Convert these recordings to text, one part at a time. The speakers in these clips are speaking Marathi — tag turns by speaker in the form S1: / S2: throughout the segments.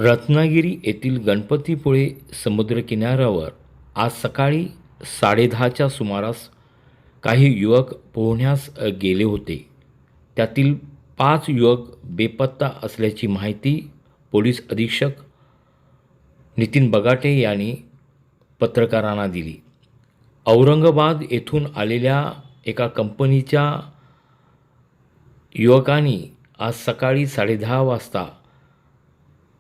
S1: रत्नागिरी येथील गणपतीपुळे समुद्रकिनाऱ्यावर आज सकाळी 10:30च्या सुमारास काही युवक पोहण्यास गेले होते. त्यातील 5 युवक बेपत्ता असल्याची माहिती पोलीस अधीक्षक नितीन बगाटे यांनी पत्रकारांना दिली. औरंगाबाद येथून आलेल्या एका कंपनीच्या युवकांनी आज सकाळी 10:30 वाजता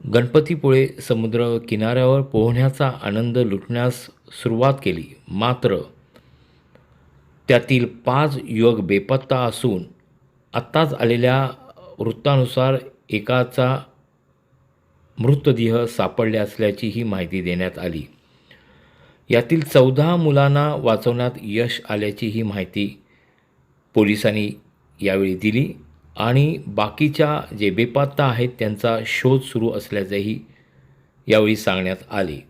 S1: गणपतीपुळे समुद्र किनाऱ्यावर पोहण्याचा आनंद लुटण्यास सुरुवात केली. मात्र त्यातील 5 युवक बेपत्ता असून आत्ताच आलेल्या वृत्तानुसार एकाचा मृतदेह सापडले असल्याचीही माहिती देण्यात आली. यातील 14 मुलांना वाचवण्यात यश आल्याचीही माहिती पोलिसांनी यावेळी दिली आणि बाकीच्या जे बेपत्ता आहेत त्यांचा शोध सुरू असल्याचेही यावेळी सांगण्यात आले.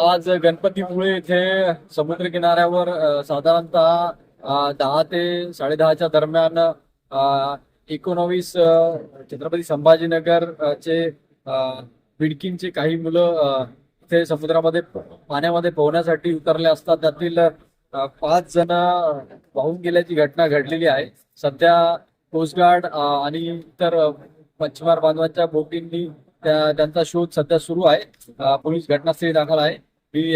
S2: आज गणपतीपुळे येथे समुद्र किनाऱ्यावर साधारणतः 10 ते 10:30च्या दरम्यान 19 छत्रपती संभाजीनगर चे बिडकीनचे काही मुलं इथे समुद्रामध्ये पाण्यामध्ये पोहण्यासाठी उतरले असतात. त्यातील 5 जण वाहून गेल्याची घटना घडलेली आहे. सध्या कोस्टगार्ड आणि इतर मच्छीमार बांधवांच्या बोटींनी त्यांचा शोध सध्या सुरू आहे. पोलीस घटनास्थळी दाखल आहे.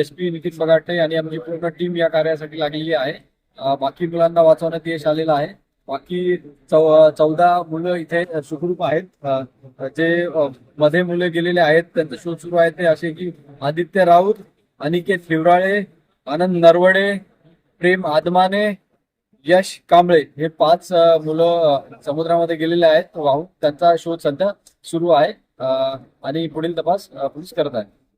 S2: SP नितीन बगाटे आणि आमची पूर्ण टीम या कार्यासाठी लागलेली आहे. बाकी मुलांना वाचवण्यात यश आलेलं आहे. बाकी 14 मुलं इथे सुखरूप आहेत. जे मध्ये मुले गेलेले आहेत त्यांचा शोध सुरू आहे ते असे की आदित्य राऊत, अनिकेत लिवराळे, आनंद नरवडे, प्रेम आदमाने, यश कांबळे हे 5 मुलं समुद्रामध्ये गेलेले आहेत वाहून. त्यांचा शोध सध्या सुरू आहे आणि पुढील तपास पोलीस करत आहे.